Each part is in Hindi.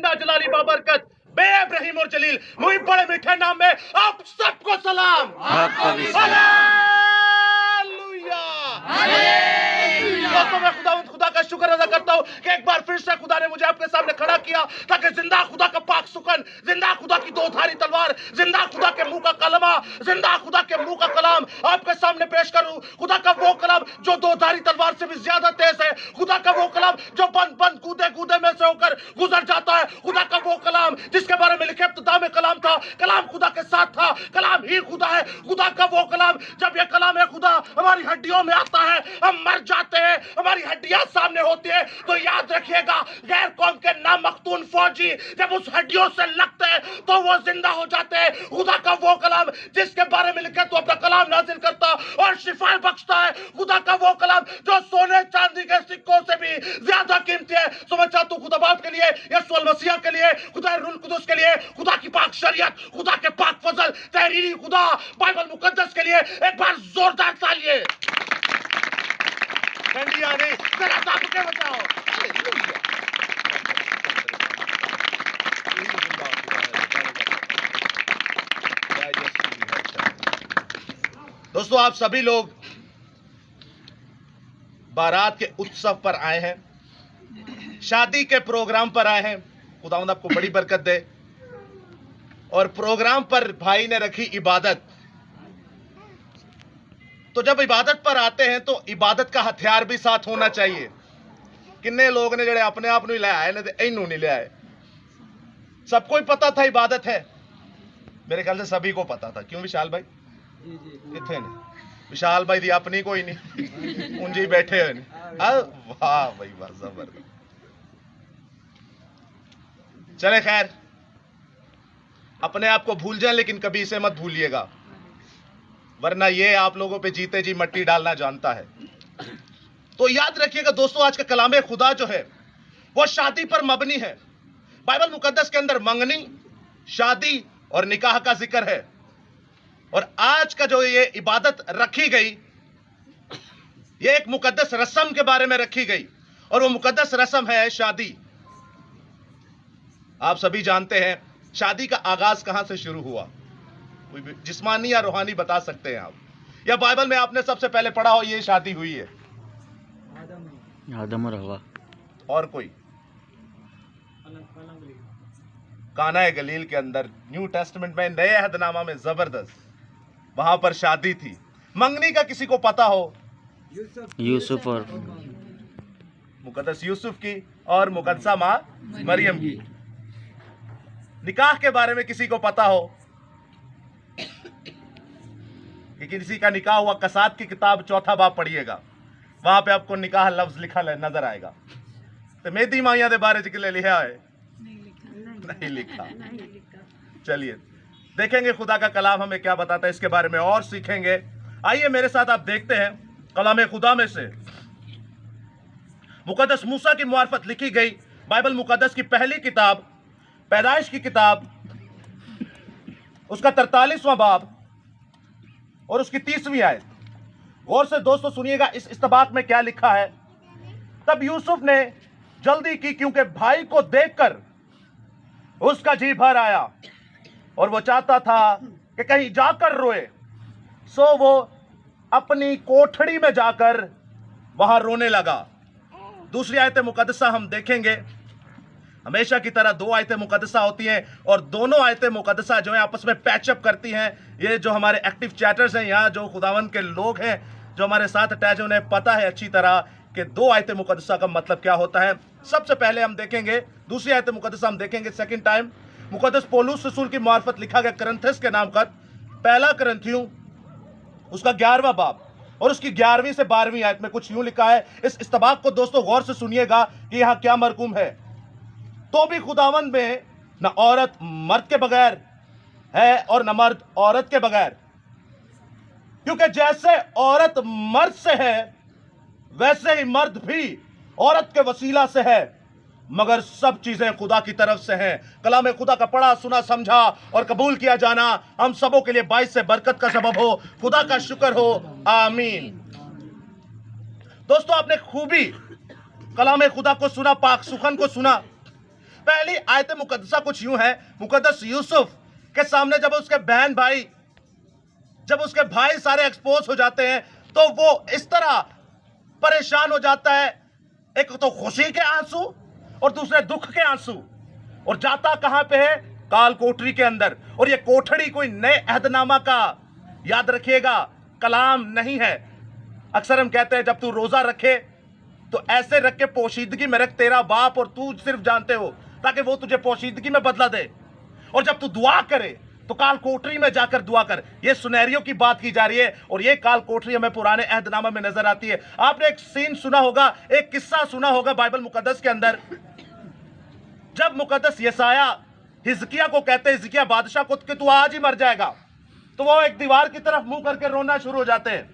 खुदा जलाली बाबरकत बेब रहीम और जलील मुझे बड़े मीठे नाम में आप सबको सलाम। हालेलुया। दोस्तों मैं खुदा का शुक्र अदा करता हूँ कि एक बार फिर से खुदा ने मुझे आपके सामने खड़ा किया ताकि जिंदा खुदा का पाक सुकन, जिंदा खुदा की दोधारी तलवार, जिंदा खुदा के मुंह का कलमा, जिंदा खुदा के मुंह का कलाम आपके सामने पेश करूं। खुदा का वो कलाम जो दोधारी तलवार से भी ज्यादा तेज है, खुदा का वो कलाम जो बंद बंद कूदे कूदे में से होकर गुजर जाता है, खुदा का वो कलाम जिसके बारे में लिखे इब्तिदा में कलाम था, कलाम खुदा के साथ था, कलाम ही खुदा है। खुदा का वो कलाम जब ये कलाम है खुदा हमारी हड्डियों में आता है, हम मर जाते हैं, हमारी हड्डियां सामने होती है, तो याद रखिएगा गैर कौम के नामख्तून फौजी जब उस हड्डियों से लगते हैं तो वो जिंदा हो जाते हैं। खुदा का वो कलाम जिसके बारे में लिखे तो अपना कलाम नाजिल करता और शिफा बख्शता है। खुदा का वो कलाम जो सोने चांदी के सिक्कों से भी ज्यादा कीमती है। तो मैं चाहता हूं खुदा बाप के लिए, यीशु मसीह के लिए, खुदा रूह कुदुस के लिए, खुदा की पाक शरीयत, खुदा के पाक फजल, तहरीरी खुदा बाइबल मुकद्दस के लिए एक बार जोरदार तालियां। ठंडिया नहीं जरा दाब के बचाओ। दोस्तों आप सभी लोग बारात के उत्सव पर आए हैं, शादी के प्रोग्राम पर आए हैं। खुदावंद आपको बड़ी बरकत दे। और प्रोग्राम पर भाई ने रखी इबादत। तो जब इबादत पर आते हैं तो इबादत का हथियार भी साथ होना चाहिए। किन्ने लोग ने जड़े अपने आप नहीं ले आए ने ते इनू नहीं ले आए। सबको ही पता था इबादत है, मेरे ख्याल से सभी को पता था। क्यों विशाल भाई कितने ने? विशाल भाई दी अपनी कोई नहीं, उंजी बैठे हुए ने। वाह भाई वाह, जबरदस्त। चले खैर, अपने आप को भूल जाए लेकिन कभी इसे मत भूलिएगा, वरना ये आप लोगों पे जीते जी मट्टी डालना जानता है। तो याद रखिएगा दोस्तों, आज का कलामे खुदा जो है वो शादी पर मबनी है। बाइबल मुकद्दस के अंदर मंगनी, शादी और निकाह का जिक्र है। और आज का जो ये इबादत रखी गई, ये एक मुकद्दस रस्म के बारे में रखी गई, और वो मुकद्दस रस्म है शादी। आप सभी जानते हैं शादी का आगाज कहां से शुरू हुआ? कोई जिस्मानी या रूहानी बता सकते हैं आप? या बाइबल में आपने सबसे पहले पढ़ा हो ये शादी हुई है? आदम और हवा। और कोई? काना गलील के अंदर, न्यू टेस्टमेंट में, नए अहदनामा में, जबरदस्त वहां पर शादी थी। मंगनी का किसी को पता हो? यूसुफ और मुकद्दस यूसुफ की और मुकद्दसा मां मरियम की। निकाह के बारे में किसी को पता हो कि किसी का निकाह हुआ? कसाद की किताब 4था बाब पढ़िएगा, वहां पे आपको निकाह लफ्ज लिखा नजर आएगा। तो मेदी माइया दे बारे च लिखा है? नहीं लिखा। चलिए देखेंगे खुदा का कलाम हमें क्या बताता है, इसके बारे में और सीखेंगे। आइए मेरे साथ आप देखते हैं कलाम खुदा में से मुकद्दस मूसा की मुआरफत लिखी गई बाइबल मुकद्दस की पहली किताब, पैदाइश की किताब, उसका 43वां बाब और उसकी 30वीं आयत। गौर से दोस्तों सुनिएगा इस इस्तबाक में क्या लिखा है। तब यूसुफ ने जल्दी की क्योंकि भाई को देखकर उसका जी भर आया और वो चाहता था कि कहीं जाकर रोए। सो वो अपनी कोठड़ी में जाकर वहां रोने लगा। दूसरी आयत मुकद्दसा हम देखेंगे, हमेशा की तरह 2 आयतें मुकद्दसा होती हैं और दोनों आयतें मुकद्दसा जो है आपस में पैचअप करती हैं। ये जो हमारे एक्टिव चैटर्स हैं, यहाँ जो खुदावन के लोग हैं जो हमारे साथ अटैच हैं, उन्हें पता है अच्छी तरह कि 2 आयतें मुकद्दसा का मतलब क्या होता है। सबसे पहले हम देखेंगे दूसरी आयत मुकद्दसा, हम देखेंगे सेकंड टाइम मुकद्दस पौलुस रसूल की मार्फत लिखा गया करंथियस के नाम का पहला करंथियों उसका 11वां बाब और उसकी 11वीं से 12वीं आयत में कुछ यूं लिखा है। इस इस्तबाक को दोस्तों गौर से सुनिएगा कि यहां क्या मरकूम है। तो भी खुदावन में न औरत मर्द के बगैर है और न मर्द औरत के बगैर, क्योंकि जैसे औरत मर्द से है वैसे ही मर्द भी औरत के वसीला से है, मगर सब चीजें खुदा की तरफ से हैं। कलाम खुदा का पढ़ा सुना समझा और कबूल किया जाना हम सबों के लिए बाइस से बरकत का सबब हो। खुदा का शुक्र हो, आमीन। दोस्तों आपने खूबी कलाम खुदा को सुना, पाक सुखन को सुना। पहली आयत मुकद्दसा कुछ यूं है, मुकद्दस यूसुफ के सामने जब उसके बहन भाई, जब उसके भाई सारे एक्सपोज हो जाते हैं तो वो इस तरह परेशान हो जाता है, एक तो खुशी के आंसू और दूसरे दुख के आंसू, और जाता कहां पे है? काल कोठरी के अंदर। और ये कोठरी कोई नए अहदनामा का, याद रखिएगा, कलाम नहीं है। अक्सर हम कहते हैं जब तू रोजा रखे तो ऐसे रख के पोशीदगी में रख, तेरा बाप और तू सिर्फ जानते हो, ताकि वो तुझे पोशीदगी में बदला दे। और जब तू दुआ करे तो काल कोठरी में जाकर दुआ कर। ये सुनहरियों की बात की जा रही है, और ये काल कोठरी हमें पुराने अहदनामा में नजर आती है। आपने एक सीन सुना होगा, एक किस्सा सुना होगा बाइबल मुकद्दस के अंदर, जब मुकद्दस यसाया हिजकिया को कहते हैं, हिजकिया बादशाह को, कि तू आज ही मर जाएगा, तो वो एक दीवार की तरफ मुंह करके रोना शुरू हो जाते हैं।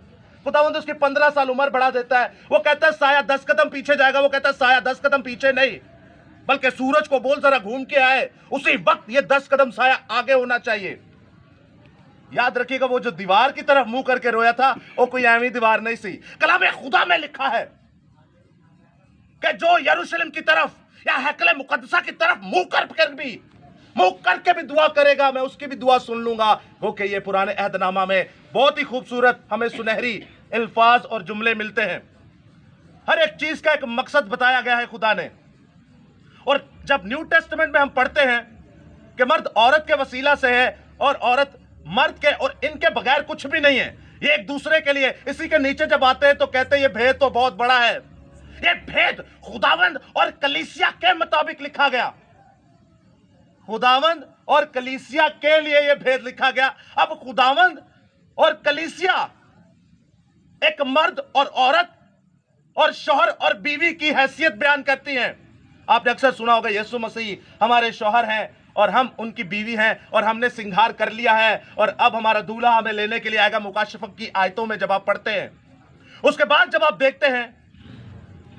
खुदावंद उसकी 15 साल उम्र बढ़ा देता है। वो कहता है साया 10 कदम पीछे जाएगा, वो कहता है साया 10 कदम पीछे नहीं, बल्कि सूरज को बोल जरा घूम के आए, उसी वक्त ये 10 कदम साया आगे होना चाहिए। याद रखिएगा, वो जो दीवार की तरफ मुंह करके रोया था वो कोई ऐवी दीवार नहीं सी। कलाम खुदा में लिखा है कि जो यरूशलेम की तरफ या हैकल मुकद्दसा की तरफ मुंह करके भी दुआ करेगा, मैं उसकी भी दुआ सुन लूंगा। ओके, ये पुराने अहदनामा में बहुत ही खूबसूरत हमें सुनहरी अल्फाज और जुमले मिलते हैं। हर एक चीज का एक मकसद बताया गया है खुदा ने। और जब न्यू टेस्टामेंट में हम पढ़ते हैं कि मर्द औरत के वसीला से है और औरत मर्द के, और इनके बगैर कुछ भी नहीं है, ये एक दूसरे के लिए। इसी के नीचे जब आते हैं तो कहते हैं ये भेद तो बहुत बड़ा है। ये भेद खुदावंद और कलीसिया के मुताबिक लिखा गया, खुदावंद और कलीसिया के लिए यह भेद लिखा गया। अब खुदावंद और कलीसिया एक मर्द और औरत और शौहर और बीवी की हैसियत बयान करती हैं। आपने अक्सर सुना होगा यीशु मसीह हमारे शौहर हैं और हम उनकी बीवी हैं, और हमने सिंगार कर लिया है और अब हमारा दूल्हा हमें लेने के लिए आएगा। मुकाशफा की आयतों में जब आप पढ़ते हैं, उसके बाद जब आप देखते हैं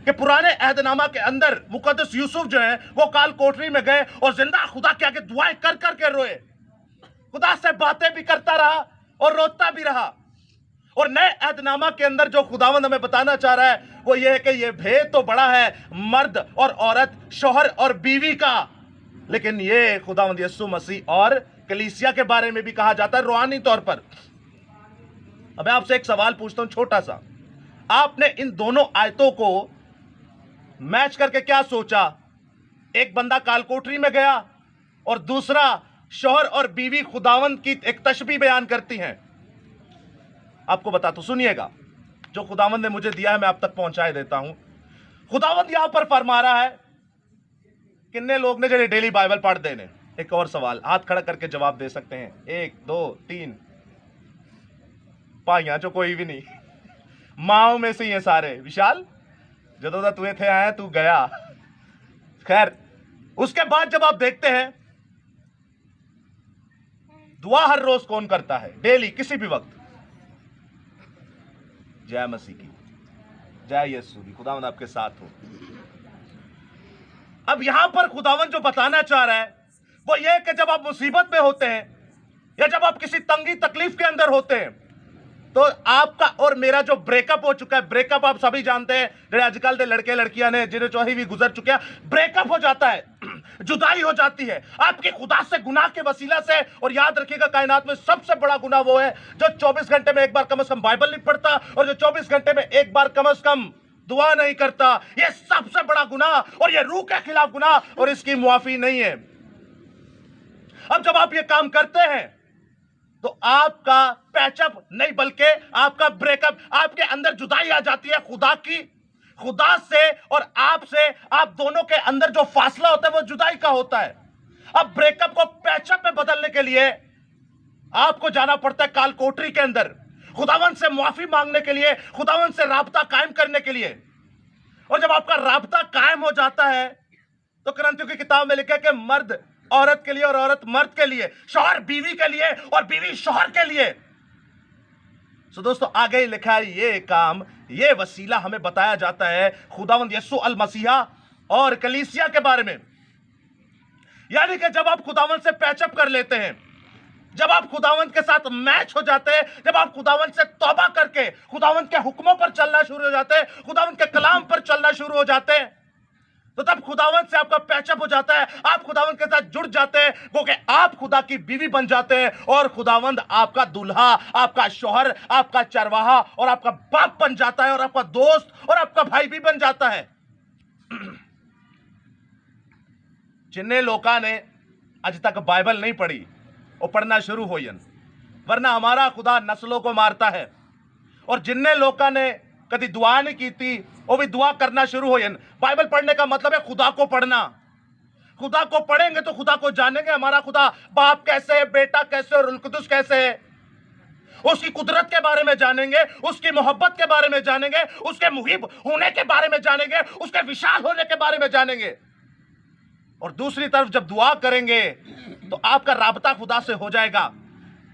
कि पुराने अहदनामा के अंदर मुकद्दस यूसुफ जो है वो काल कोठरी में गए और जिंदा खुदा के आगे दुआएं कर कर के रोए, खुदा से बातें भी करता रहा और रोता भी रहा। और नए अहदनामा के अंदर जो खुदावंद हमें बताना चाह रहा है वो ये है कि ये भेद तो बड़ा है, मर्द और औरत, शौहर और बीवी का, लेकिन ये खुदावंद यीशु मसीह और कलीसिया के बारे में भी कहा जाता है रूहानी तौर पर। अब मैं आपसे एक सवाल पूछता हूं छोटा सा, आपने इन दोनों आयतों को मैच करके क्या सोचा? एक बंदा कालकोठरी में गया और दूसरा शौहर और बीवी खुदावंद की एक तशबीह बयान करती हैं। आपको बता तो सुनिएगा, जो खुदावंद ने मुझे दिया है मैं आप तक पहुंचाए देता हूं। खुदावंद यहां पर फरमा रहा है, कितने लोग ने जो डेली बाइबल पढ़ देने? एक और सवाल हाथ खड़ा करके जवाब दे सकते हैं? 1 2 3 पाइया जो कोई भी नहीं, माओ में से ही है सारे। विशाल जदों दा तुए थे आया तू गया। खैर, उसके बाद जब आप देखते हैं दुआ हर रोज कौन करता है? डेली, किसी भी वक्त। जय मसीह की, जय यीशु की, खुदावंद आपके साथ हो। अब यहां पर खुदावंद जो बताना चाह रहा है वो ये है कि जब आप मुसीबत में होते हैं या जब आप किसी तंगी तकलीफ के अंदर होते हैं, तो आपका और मेरा जो ब्रेकअप हो चुका है, ब्रेकअप आप सभी जानते हैं, जो आजकल के लड़के लड़कियां ने जिन्हें चौही भी गुजर चुके हैं, ब्रेकअप हो जाता है, जुदाई हो जाती है आपके खुदा से गुनाह के वसीला से। और याद रखिएगा, कायनात में सबसे बड़ा गुनाह वो है जो 24 घंटे में एक बार कम से कम बाइबल नहीं पढ़ता और जो 24 घंटे में एक बार कम से कम दुआ नहीं करता। यह सबसे बड़ा गुनाह और यह रूह के खिलाफ गुनाह, और इसकी मुआफी नहीं है। अब जब आप ये काम करते हैं तो आपका पैचअप नहीं बल्कि आपका ब्रेकअप, आपके अंदर जुदाई आ जाती है खुदा की, खुदा से और आपसे। आप दोनों के अंदर जो फासला होता है वो जुदाई का होता है। अब ब्रेकअप को पैचअप में बदलने के लिए आपको जाना पड़ता है काल कोठरी के अंदर, खुदावंद से मुआफी मांगने के लिए, खुदावंद से राबता कायम करने के लिए। और जब आपका राबता कायम हो जाता है तो कुरान की किताब में लिखा है कि मर्द औरत के लिए और औरत मर्द के लिए, शौहर बीवी के लिए और बीवी शौहर के लिए। सो दोस्तों, आगे ही लिखा है ये काम, ये वसीला हमें बताया जाता है खुदावंद यीशु अल मसीहा और कलीसिया के बारे में। यानी कि जब आप खुदावंद से पैचअप कर लेते हैं, जब आप खुदावंद के साथ मैच हो जाते हैं, जब आप खुदावंद से तौबा करके खुदावंद के हुक्मों पर चलना शुरू हो जाते हैं, खुदावंद के कलाम पर चलना शुरू हो जाते हैं, तो तब खुदावंद से आपका पैचअप हो जाता है, आप खुदावंद के साथ जुड़ जाते हैं, क्योंकि आप खुदा की बीवी बन जाते हैं और खुदावंद आपका दूल्हा, आपका शौहर, आपका चरवाहा और आपका बाप बन जाता है और आपका दोस्त और आपका भाई भी बन जाता है। जिन्हें लोगों ने आज तक बाइबल नहीं पढ़ी वो पढ़ना शुरू हो, वरना हमारा खुदा नस्लों को मारता है। और जिन्हें लोगों ने कभी दुआ नहीं की थी वो भी दुआ करना शुरू हो। बाइबल पढ़ने का मतलब है खुदा को पढ़ना। खुदा को पढ़ेंगे तो खुदा को जानेंगे। हमारा खुदा बाप कैसे है, बेटा कैसे और रूह कुदुस कैसे है, उसकी कुदरत के बारे में जानेंगे, उसकी मोहब्बत के बारे में जानेंगे, उसके मुहिब होने के बारे में जानेंगे, उसके विशाल होने के बारे में जानेंगे। और दूसरी तरफ जब दुआ करेंगे तो आपका राबता खुदा से हो जाएगा।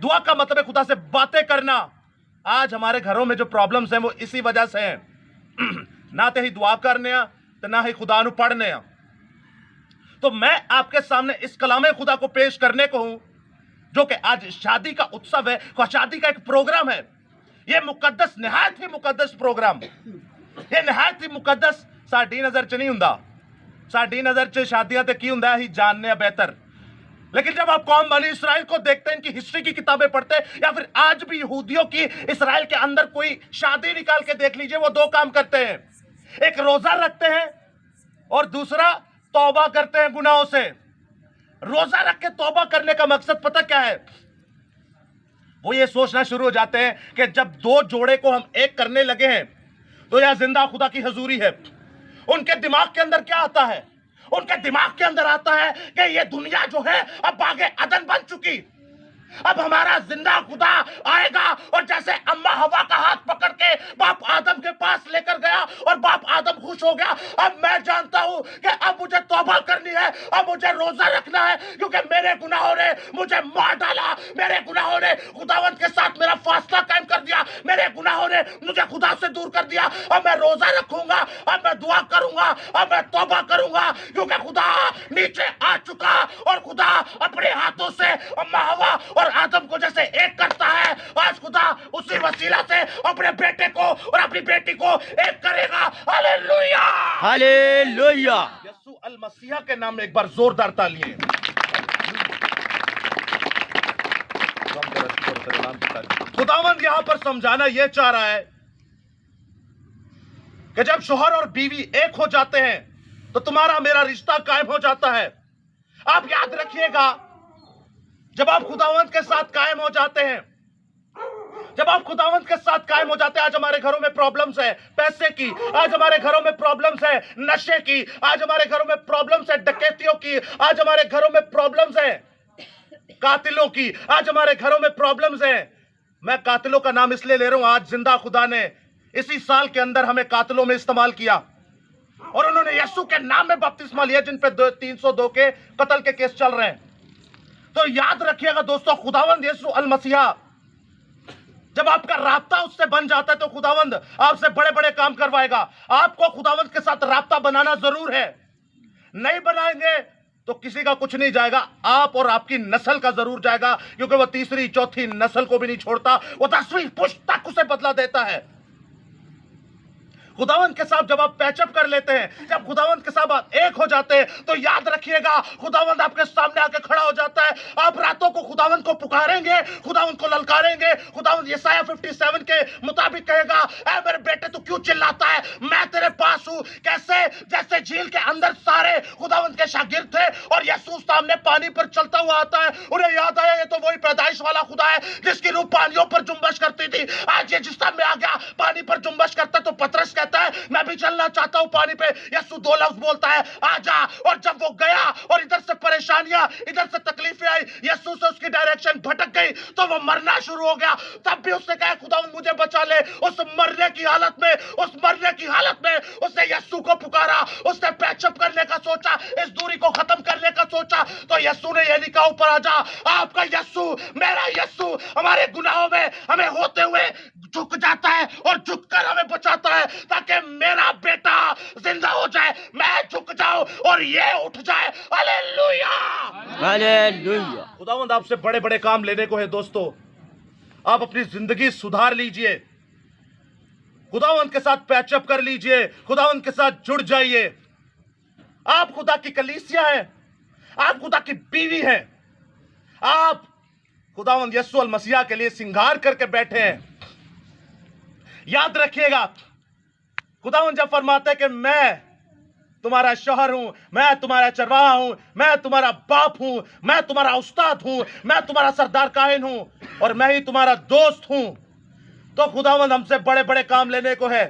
दुआ का मतलब है खुदा से बातें करना। आज हमारे घरों में जो प्रॉब्लम्स हैं वो इसी वजह से हैं। ना तो ही दुआ करने तो ना ही खुदा नु पढ़ने। तो मैं आपके सामने इस कलामे खुदा को पेश करने को हूं, जो कि आज शादी का उत्सव है, शादी का एक प्रोग्राम है। ये मुकद्दस, निहायत ही मुकद्दस प्रोग्राम, ये निहायत ही मुकद्दस साडी नजर च नहीं हुंदा। साडी नजर च शादियां ते की हुंदा ही जानने बेहतर। लेकिन जब आप कौम बनी इसराइल को देखते हैं, इनकी हिस्ट्री की किताबें पढ़ते हैं, या फिर आज भी यहूदियों की इसराइल के अंदर कोई शादी निकाल के देख लीजिए, वो दो काम करते हैं, एक रोजा रखते हैं और दूसरा तौबा करते हैं गुनाहों से। रोजा रख के तौबा करने का मकसद पता क्या है? वो ये सोचना शुरू हो जाते हैं कि जब दो जोड़े को हम एक करने लगे हैं तो यह जिंदा खुदा की हजूरी है। उनके दिमाग के अंदर क्या आता है? उनके दिमाग के अंदर आता है कि ये दुनिया जो है अब आगे अदन बन चुकी, अब हमारा जिंदा खुदा आएगा। और जैसे अम्मा हवा का हाथ पकड़ के बाप आदम के पास लेकर गया और बाप आदम खुश हो गया, अब मैं जानता हूं कि अब मुझे तौबा करनी है, अब मुझे रोजा रखना है, क्योंकि मेरे गुनाहों ने मुझे मार डाला, मेरे गुनाहों ने खुदावंत के साथ मेरा फासला कायम कर दिया, मेरे गुनाहों ने मुझे खुदा से दूर कर दिया। अब मैं रोजा रखूंगा, अब मैं दुआ करूंगा, अब मैं तौबा करूंगा, क्योंकि खुदा नीचे आ चुका और खुदा अपने हाथों से अम्मा हवा और आदम को जैसे एक करता है, आज खुदा उसी वसीला से अपने बेटे को और अपनी बेटी को एक करेगा। Hallelujah, hallelujah. यीशु अल मसीहा के नाम में एक बार जोरदार तालियां। खुदावंद यहां पर समझाना यह चाह रहा है कि जब शौहर और बीवी एक हो जाते हैं तो तुम्हारा मेरा रिश्ता कायम हो जाता है। आप याद रखिएगा, जब आप खुदावंत के साथ कायम हो जाते हैं, जब आप खुदावंत के साथ कायम हो जाते हैं, आज हमारे घरों में प्रॉब्लम्स है पैसे की, आज हमारे घरों में प्रॉब्लम्स है नशे की, आज हमारे घरों में प्रॉब्लम्स है डकैतियों की, आज हमारे घरों में प्रॉब्लम्स है कातिलों की, आज हमारे घरों में प्रॉब्लम्स है। मैं कातिलों का नाम इसलिए ले रहा हूं, आज जिंदा खुदा ने इसी साल के अंदर हमें कातिलों में इस्तेमाल किया और उन्होंने यीशु के नाम में बपतिस्मा लिया, जिन पे 302 के कत्ल के केस चल रहे हैं। तो याद रखिएगा दोस्तों, खुदावंद यीशु अल मसीहा, जब आपका राब्ता उससे बन जाता है तो खुदावंद आपसे बड़े बड़े काम करवाएगा। आपको खुदावंद के साथ राब्ता बनाना जरूर है, नहीं बनाएंगे तो किसी का कुछ नहीं जाएगा, आप और आपकी नस्ल का जरूर जाएगा, क्योंकि वो तीसरी चौथी नस्ल को भी नहीं छोड़ता, वो 10वीं पुश्त तक उसे बदला देता है। खुदावंत के साथ जब आप पैचअप कर लेते हैं, जब खुदावंत के साथ आप एक हो जाते हैं, तो याद रखिएगा खुदावंत आपके सामने आके खड़ा हो जाता है। आप रातों को खुदावंत को पुकारेंगे, खुदावंत को ललकारेंगे। खुदावंत यशायाह 57 के मुताबिक कहेगा, ऐ मेरे बेटे तू क्यों चिल्लाता है, मैं तेरे पास हूं। कैसे? जैसे झील के अंदर सारे खुदावंत के शागिर्द थे और यीशु सामने पानी पर चलता हुआ आता है, उन्हें याद आया ये तो वही पैदाइश वाला खुदा है जिसकी रूह पानियों पर जुम्बश करती थी। आज ये जिस टाइम में आ गया पानी पर जुम्बश करता, तो पतरस कहता है मैं भी चलना चाहता हूं पानी पे। यीशु 2 लफ्ज बोलता है, आजा। और जब वो गया और इधर से परेशानियां, इधर से तकलीफें आई, यीशु से उसकी डायरेक्शन भटक गई, तो वो मरना शुरू हो गया। तब भी उसने कहा खुदावंद मुझे बचा ले। उस मरने की हालत में, उस मरने की हालत में उसने यीशु को पुकारा, उसने पैचअप करने का सोचा, इस दूरी को खत्म करने का सोचा। तो यीशु ने यह लिखा, ऊपर आजा। आपका यीशु, मेरा यीशु हमारे गुनाहों में हमें होते हुए झुक जाता है और झुककर हमें बचाता है, ताकि मेरा बेटा जिंदा हो जाए, मैं झुक जाऊं और ये उठ जाए। Hallelujah, hallelujah. खुदावंद आपसे बड़े बड़े काम लेने को है दोस्तों। आप अपनी जिंदगी सुधार लीजिए, खुदावंद के साथ पैचअप कर लीजिए, खुदावंद के साथ जुड़ जाइए। आप खुदा की कलीसिया हैं, आप खुदा की बीवी हैं, आप खुदावंद यीशु अल मसीहा के लिए श्रृंगार करके बैठे हैं। याद रखिएगा, खुदावंद जब फरमाता है कि मैं तुम्हारा शौहर हूं, मैं तुम्हारा चरवाहा हूं, मैं तुम्हारा बाप हूं, मैं तुम्हारा उस्ताद हूं, मैं तुम्हारा सरदार काहिन हूं और मैं ही तुम्हारा दोस्त हूं, तो खुदावंद हमसे बड़े बड़े काम लेने को है।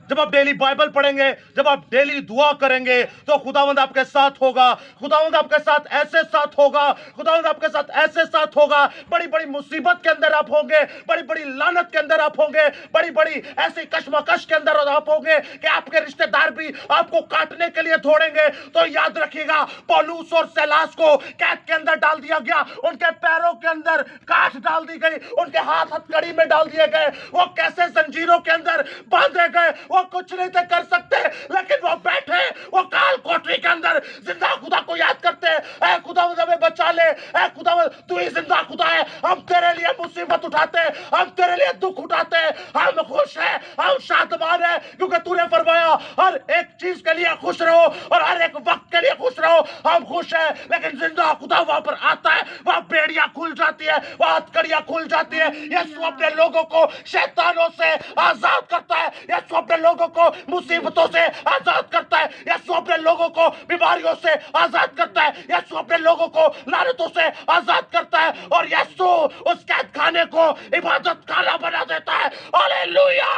जब आप डेली बाइबल पढ़ेंगे, जब आप डेली दुआ करेंगे, तो खुदावंद आपके साथ होगा। खुदावंद आपके साथ ऐसे साथ होगा, खुदावंद आपके साथ ऐसे साथ होगा। बड़ी बड़ी मुसीबत के अंदर आप होंगे, बड़ी बड़ी लानत के अंदर आप होंगे, बड़ी बड़ी ऐसी कशमकश के अंदर आप होंगे कि आपके रिश्तेदार भी आपको काटने के लिए दौड़ेंगे। तो याद रखिएगा, पौलुस और सैलास को कैद के अंदर डाल दिया गया, उनके पैरों के अंदर काठ डाल दी गई, उनके हाथ हथकड़ी में डाल दिए गए, वो कैसे जंजीरों के अंदर बांधे गए, वो कुछ नहीं थे कर सकते, लेकिन वो बैठे, वो काल कोठरी के अंदर जिंदा खुदा को याद करते हैं। ऐ खुदावंद हमें बचा ले, ऐ खुदावंद तू ही जिंदा खुदा है, हम तेरे लिए मुसीबत उठाते हैं, हम तेरे लिए दुख उठाते हैं, हम खुश हैं, हम शादमान हैं, क्योंकि तूने फरमाया हर एक चीज के लिए खुश रहो और हर एक वक्त के लिए खुश रहो। हम खुश हैं, लेकिन जिंदा खुदा वहां पर आता है, वहां बेड़ियां खुल जाती है, वहां हथकड़ियां खुल जाती है। यीशु अपने लोगों को शैतानों से आजाद करता है, यीशु अपने लोगों को मुसीबतों से आजाद करता है, यीशु अपने लोगों को बीमारियों से आजाद करता है, यीशु अपने लोगों को लानतों से आजाद करता है और यीशु उस कैद खाने को इबादत खाना बना देता है। Hallelujah,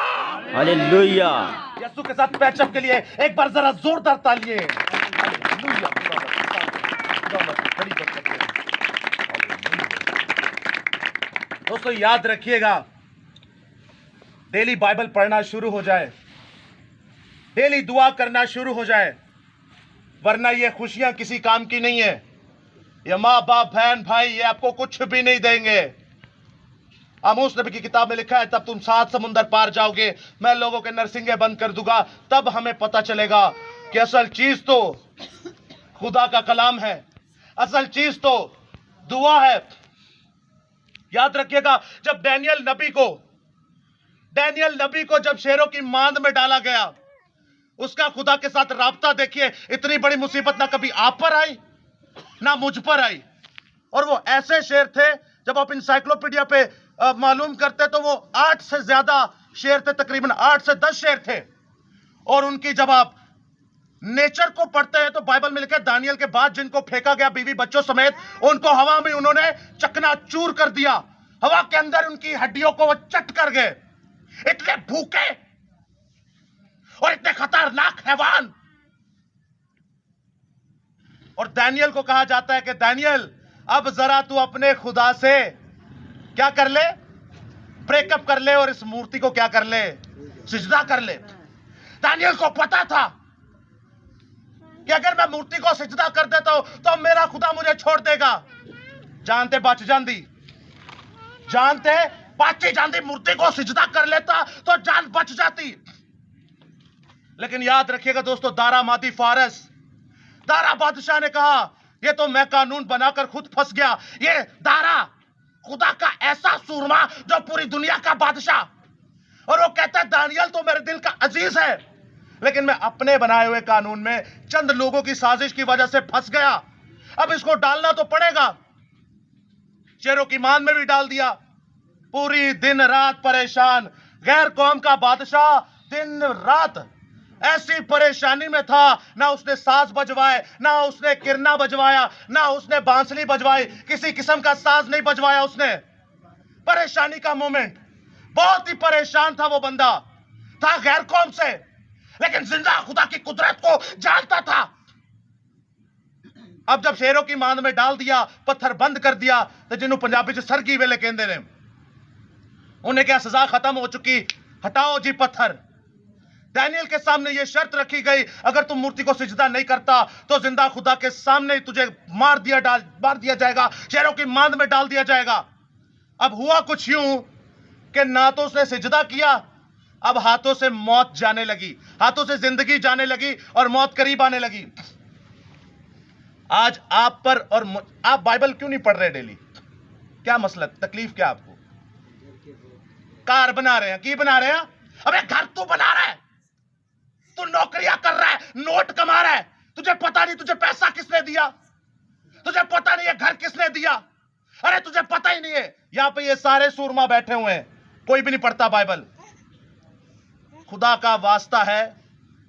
hallelujah. यीशु के साथ पैचअप के लिए एक बार जरा जोरदार तालियां। हालेलुया। दोस्तों याद रखिएगा, डेली बाइबल पढ़ना शुरू हो जाए, डेली दुआ करना शुरू हो जाए, वरना ये खुशियां किसी काम की नहीं है। ये माँ बाप बहन भाई ये आपको कुछ भी नहीं देंगे। आमोस नबी की किताब में लिखा है, तब तुम 7 समुंदर पार जाओगे, मैं लोगों के नरसिंगे बंद कर दूंगा, तब हमें पता चलेगा कि असल चीज तो खुदा का कलाम है, असल चीज तो दुआ है। याद रखिएगा, जब डैनियल नबी को जब शेरों की मांद में डाला गया, उसका खुदा के साथ राब्ता देखिए। इतनी बड़ी मुसीबत ना कभी आप पर आई ना मुझ पर आई, और वो ऐसे शेर थे, जब आप इंसाइक्लोपीडिया पे मालूम करते तो वो 8 से ज्यादा शेर थे, तकरीबन 8 से 10 शेर थे। और उनकी जब आप नेचर को पढ़ते हैं तो बाइबल में लिखा है, दानियल के बाद जिनको फेंका गया बीवी बच्चों समेत, उनको हवा में उन्होंने चकनाचूर कर दिया, हवा के अंदर उनकी हड्डियों को वो चट कर गए। इतने भूखे और इतने खतरनाक हैवान। और दानियल को कहा जाता है कि दानियल, अब जरा तू अपने खुदा से क्या कर ले, ब्रेकअप कर ले और इस मूर्ति को क्या कर ले, सिजदा कर ले। दानियल को पता था कि अगर मैं मूर्ति को सिजदा कर देता हूं तो मेरा खुदा मुझे छोड़ देगा। जानते बच जाती, जानते बाची जानती, मूर्ति को सिजदा कर लेता तो जान बच जाती। लेकिन याद रखिएगा दोस्तों, दारा मादी फारस, दारा बादशाह ने कहा, ये तो मैं कानून बनाकर खुद फंस गया। ये दारा खुदा का ऐसा सूरमा जो पूरी दुनिया का बादशाह, और वो कहता है दानियल तो मेरे दिल का अजीज है, लेकिन मैं अपने बनाए हुए कानून में चंद लोगों की साजिश की वजह से फंस गया। अब इसको डालना तो पड़ेगा। शेरों की मान में भी डाल दिया। पूरी दिन रात परेशान, गैर कौम का बादशाह दिन रात ऐसी परेशानी में था, ना उसने साज बजवाए, ना उसने किरना बजवाया, ना उसने बांसुरी बजवाई, किसी किस्म का साज नहीं बजवाया उसने। परेशानी का मोमेंट, बहुत ही परेशान था वो बंदा, था गैर कौम से, लेकिन जिंदा खुदा की कुदरत को जानता था। अब जब शेरों की मांद में डाल दिया, पत्थर बंद कर दिया, तो जिन्हों पंजाबी च सरगी वेले कहते ने, उन्हें क्या सजा खत्म हो चुकी, हटाओ जी पत्थर। दानियल के सामने यह शर्त रखी गई, अगर तुम मूर्ति को सिजदा नहीं करता तो जिंदा खुदा के सामने तुझे मार दिया जाएगा, शेरों की मांद में डाल दिया जाएगा। अब हुआ कुछ यूं कि ना तो उसने सिजदा किया, अब हाथों से मौत जाने लगी, हाथों से जिंदगी जाने लगी और मौत करीब आने लगी। आज आप पर और आप बाइबल क्यों नहीं पढ़ रहे डेली? क्या मसला, तकलीफ क्या आपको? कार बना रहे हैं, की बना रहे हैं? अबे घर तू बना रहा है, तू नौकरियां कर रहा है, नोट कमा रहा है, तुझे पता नहीं तुझे पैसा किसने दिया, तुझे पता नहीं ये घर किसने दिया, अरे तुझे पता ही नहीं है। यहां पे ये सारे सूरमा बैठे हुए हैं, कोई भी नहीं पढ़ता बाइबल। खुदा का वास्ता है,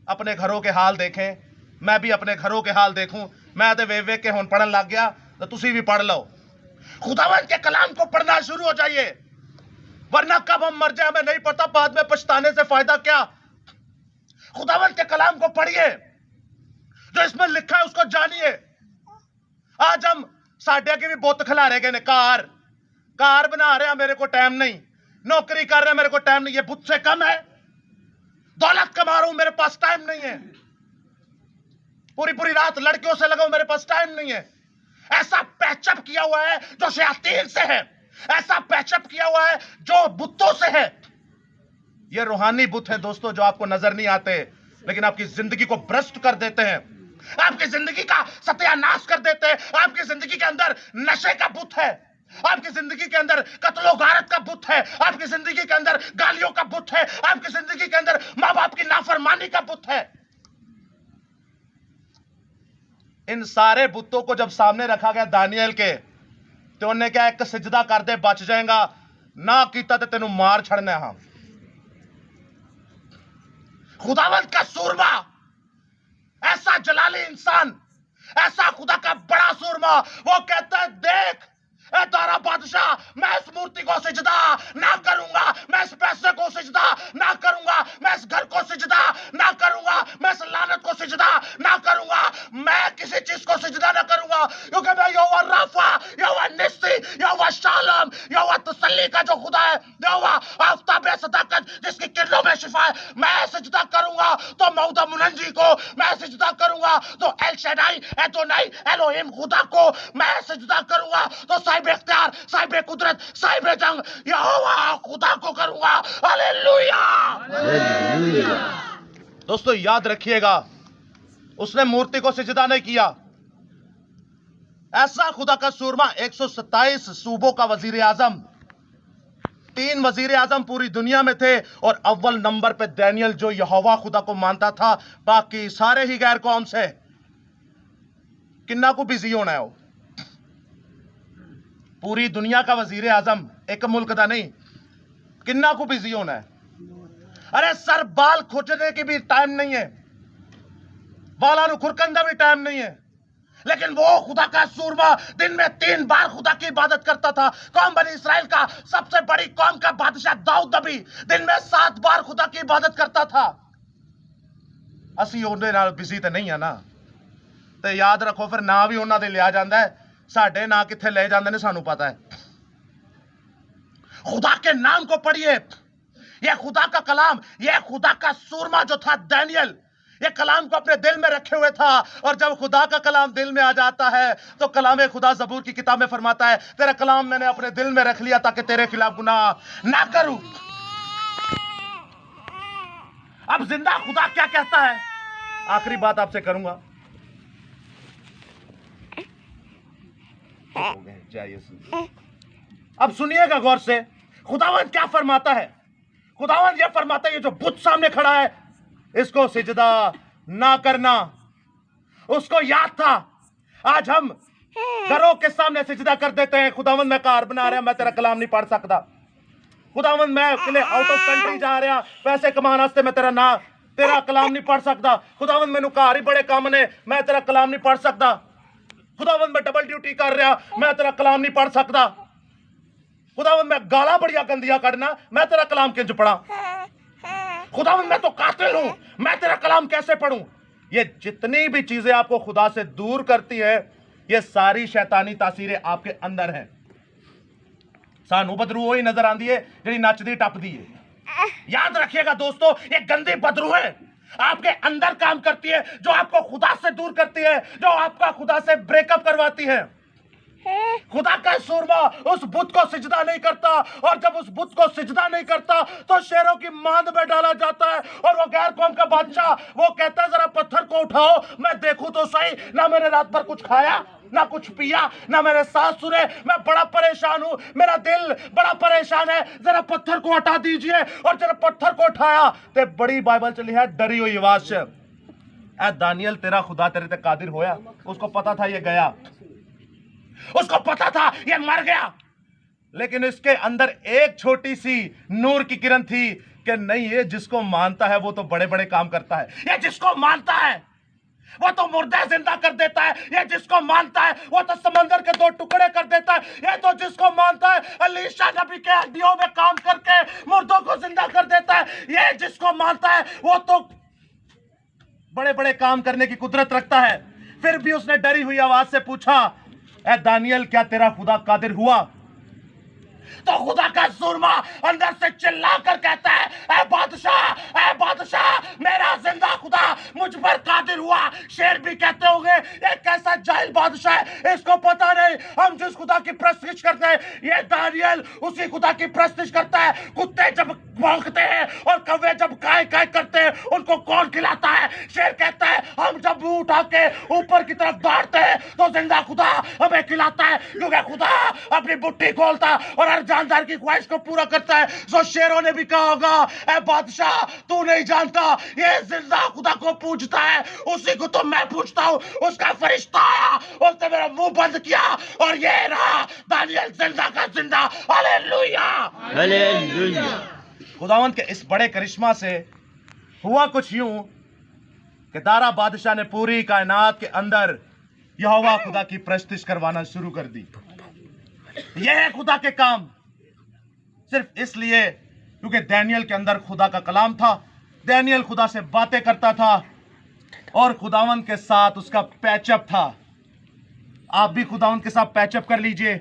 अपने घरों के हाल देखें, मैं भी अपने घरों के हाल देखूं। मैं तो वे के हुन पढ़न लग गया, तो तुसी भी पढ़ लो। खुदावंद के कलाम को पढ़ना शुरू हो जाइए, वरना कब हम मर जाए हमें नहीं पता, बाद में पछताने से फायदा क्या। खुदावंद के कलाम को पढ़िए, जो इसमें लिखा है उसको जानिए। आज हम साढ़े की भी बुत खिलारे गए ने, कार बना रहे हैं, मेरे को टाइम नहीं, नौकरी कर रहे हैं, मेरे को टाइम नहीं। ये बुत से कम है? दौलत कमा रहा हूं, मेरे पास टाइम नहीं है। पूरी रात लड़कियों से लगाऊं, मेरे पास टाइम नहीं है। ऐसा पैचअप किया हुआ है जो शयातीन से है, ऐसा पैचअप किया हुआ है जो बुतों से है। ये रूहानी बुत है दोस्तों, जो आपको नजर नहीं आते, लेकिन आपकी जिंदगी को भ्रष्ट कर देते हैं, आपकी जिंदगी का सत्यानाश कर देते हैं। आपकी जिंदगी के अंदर नशे का बुत है, आपकी जिंदगी के अंदर कत्लो गारत का बुत है, आपकी जिंदगी के अंदर गालियों का बुत है, आपकी जिंदगी के अंदर मां बाप की नाफरमानी का बुत है। इन सारे बुतों को जब सामने रखा गया दानियल के, तो उन्होंने क्या, एक सिजदा कर दे बच जाएगा, ना कीता तो तेनू मार छड़ना। हम खुदावंद का सूरमा, ऐसा जलाली इंसान, ऐसा खुदा का बड़ा सूरमा, वो कहता है देख ए तारा बादशाह, मैं इस मूर्ति को सिजदा ना करूंगा, मैं इस पैसे को सिजदा ना करूंगा, मैं इस घर को सिजदा ना करूंगा, मैं इस लानत को सिजदा ना करूंगा, मैं किसी चीज को सिजदा ना करूंगा, क्योंकि मैं यहोवा राफा, यहोवा निस्सी, यहोवा शालम, यहोवा तसल्ली का जो खुदा है, यहोवा आफताब सदाकत जिसकी किरणों में शिफा है, मैं सिजदा करूंगा तो मौदा मुनंजी को, मैं सिजदा करूंगा तो एल शैडाई, एदोनाई, एलोहिम खुदा को, मैं सिजदा करूंगा तो साहिब इख्तियार, साहिब कुदरत, साहिब जंग यहोवा खुदा को करूंगा। हालेलुया। दोस्तों याद रखिएगा, उसने मूर्ति को सिजदा नहीं किया। ऐसा खुदा का सूरमा, 127 सूबों का वजीर आजम, 3 वजीर आजम पूरी दुनिया में थे, और अव्वल नंबर पे दानियल जो यहोवा खुदा को मानता था, बाकी सारे ही गैर कौम से। किन्ना को बिजी होना है वो, पूरी दुनिया का वजीर आजम, एक मुल्क का नहीं, किन्ना को बिजी होना है। अरे सर बाल खोजने की भी टाइम नहीं है, बाला खुरकन का भी टाइम नहीं है, लेकिन वो खुदा का सूरमा दिन में 3 बार खुदा की इबादत करता था। कौम बनी इसराइल का सबसे बड़ी कौम का बादशाह दाऊद नबी दिन में 7 बार खुदा की इबादत करता था। असी उन्हें नाल बिजी तो नहीं है ना, तो याद रखो फिर ना भी उन्होंने लिया जाता है, साढ़े ना किथे ले जाते हैं सानू पता है। खुदा के नाम को पढ़िए, यह खुदा का कलाम, यह खुदा का सूरमा जो था दानियल, ये कलाम को अपने दिल में रखे हुए था। और जब खुदा का कलाम दिल में आ जाता है तो कलाम खुदा ज़बूर की किताब में फरमाता है, तेरा कलाम मैंने अपने दिल में रख लिया ताकि तेरे खिलाफ गुनाह ना करूं। अब जिंदा खुदा क्या कहता है, आखिरी बात आपसे करूंगा। अब सुनिएगा गौर से, खुदावंद क्या फरमाता है। खुदावंद यह फरमाता है, ये जो बुत सामने खड़ा है इसको सिजदा ना करना। उसको याद था, आज हम घरों के सामने सिजदा कर देते हैं। खुदावंद मैं कार बना रहा, मैं तेरा कलाम नहीं पढ़ सकता। खुदावंद मैं आउट ऑफ कंट्री जा रहा, पैसे कमाने वास्ते मैं तेरा कलाम नहीं पढ़ सकता। खुदावंद मैनू घर ही बड़े काम ने, मैं तेरा कलाम नहीं पढ़ सकता। खुदावंद मैं डबल ड्यूटी कर रहा, मैं तेरा कलाम नहीं पढ़ सकता। खुदावंद मैं गाला बढ़िया गंदिया करना, मैं तेरा कलाम किंज पढ़ा। खुदावंद मैं तो कातिल हूं, मैं तेरा कलाम कैसे पढ़ूं। ये जितनी भी चीजें आपको खुदा से दूर करती है, ये सारी शैतानी तासीरें आपके अंदर हैं। सानू बदरू वही नजर आती है जी नचदी टपदी है। याद रखिएगा दोस्तों, ये गंदी बदरू है, आपके अंदर काम करती है, जो आपको खुदा से दूर करती है, जो आपका खुदा से ब्रेकअप करवाती है। खुदा का सूरमा उस बुत को सिजदा नहीं करता, और जब उस बुत को सिजदा नहीं करता तो शेरों की मांद में डाला जाता है। और वो गैर कौम का बादशाह वो कहता है जरा पत्थर को उठाओ मैं देखूं तो सही। ना मैंने रात भर कुछ खाया, ना कुछ पिया, ना मेरे सांस सुने, मैं बड़ा परेशान हूं, मेरा दिल बड़ा परेशान है, जरा पत्थर को हटा दीजिए। और जरा पत्थर को उठाया तो बड़ी बाइबल चली है डरी हुई आवाज से, ऐ दानियल तेरा खुदा तेरे ते कादिर होया। उसको पता था ये गया, उसको पता था ये मर गया, लेकिन इसके अंदर एक छोटी सी नूर की किरण थी कि नहीं, ये जिसको मानता है वो तो बड़े बड़े काम करता है, ये जिसको मानता है वो तो मुर्दे जिंदा कर देता है, ये जिसको मानता है वो तो समंदर के 2 टुकड़े कर देता है, ये तो जिसको मानता है अलीशा नबी के हड्डियों में काम करके मुर्दों को जिंदा कर देता है, ये जिसको मानता है वो तो बड़े बड़े काम करने की कुदरत रखता है। फिर भी उसने डरी हुई आवाज से पूछा, ऐ दानियल क्या तेरा खुदा कादिर हुआ? तो खुदा का सुरमा अंदर से चिल्ला कर कहता है, ऐ बादशाह, मेरा जिंदा खुदा मुझ पर कादिर हुआ। शेर भी कहते होंगे ये कैसा जाहिल बादशाह है, इसको पता नहीं हम जिस खुदा की प्रस्तिश करते हैं, ये दानियल उसी खुदा की प्रस्तिश करता है। कुत्ते जब भौंकते हैं और कौवे जब काय काय करते हैं, उनको कौन खिलाता है? शेर कहता है हम जब मुंह उठा के ऊपर की तरफ दौड़ते हैं तो जिंदा खुदा हमें खिलाता है, क्योंकि खुदा अपनी बुट्टी खोलता और हर जानदार की ख्वाहिश को पूरा करता है। सो शेरों ने भी कहा होगा, ऐ बादशाह तू नहीं जानता, ये जिंदा खुदा को पूजता है, उसी को तो मैं पूछता हूँ। उसका फरिश्ता आया, उसने मेरा मुंह बंद किया और ये रहा दानियल जिंदा का जिंदा। Hallelujah, hallelujah. खुदावंद के इस बड़े करिश्मा से हुआ कुछ यूं कि दारा बादशाह ने पूरी कायनात के अंदर यहोवा खुदा की प्रस्तिश करवाना शुरू कर दी। यह है खुदा के काम, सिर्फ इसलिए क्योंकि दानियल के अंदर खुदा का कलाम था। दानियल खुदा से बातें करता था और खुदावंद के साथ उसका पैचअप था। आप भी खुदावंद के साथ पैचअप कर लीजिए।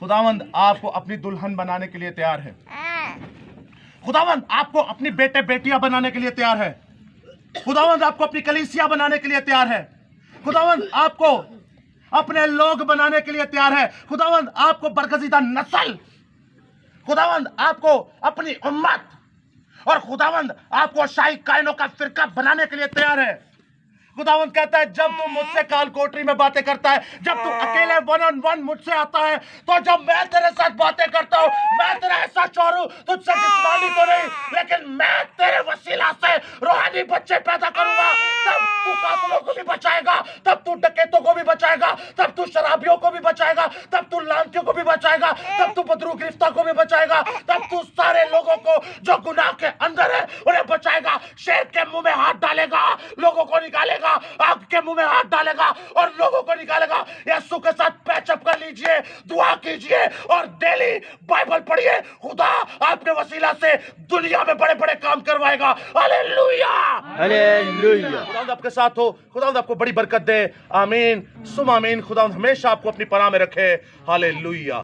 खुदावंद आपको अपनी दुल्हन बनाने के लिए तैयार है। खुदावंद आपको अपनी बेटे बेटियां बनाने के लिए तैयार है। खुदावंद आपको अपनी कलीसिया बनाने के लिए तैयार है। खुदावंद आपको अपने लोग बनाने के लिए तैयार है। खुदावंद आपको बरगजीदा नस्ल, खुदावंद आपको अपनी उम्मत और खुदावंद आपको शाही कायनों का फिरका बनाने के लिए तैयार है। खुदावंद कहता है जब तू मुझसे काल कोठरी में बातें करता है, जब तू अकेले 1 on 1 मुझसे आता है, तो जब मैं तेरे साथ बातें करता हूँ, मैं तेरा ऐसा चोर हूँ, तुझसे जिस्मानी तो नहीं, लेकिन मैं तेरे वसीला से रूहानी बच्चे पैदा करूंगा। तब तू कातलों को भी बचाएगा, तब तू डकैतों को भी बचाएगा, तब तू शराबियों को भी बचाएगा, तब तू लांतियों को भी बचाएगा, तब तू बदरू गिरफ्तार को भी बचाएगा, तब तू सारे लोगों को जो गुनाह के अंदर है उन्हें बचाएगा। शेर के मुंह में हाथ डालेगा, लोगों को निकालेगा, आपके मुंह में हाथ डालेगा और लोगों को निकालेगा। यीशु के साथ पैचअप कर लीजिए, दुआ कीजिए और डेली बाइबल पढ़िए। खुदा आपके वसीला से दुनिया में बड़े बड़े काम करवाएगा। Hallelujah, hallelujah. खुदा आपके साथ हो, खुदा आपको बड़ी बरकत दे। आमीन सुम आमीन। खुदा हमेशा आपको अपनी पनाह में रखे। हालेलुया।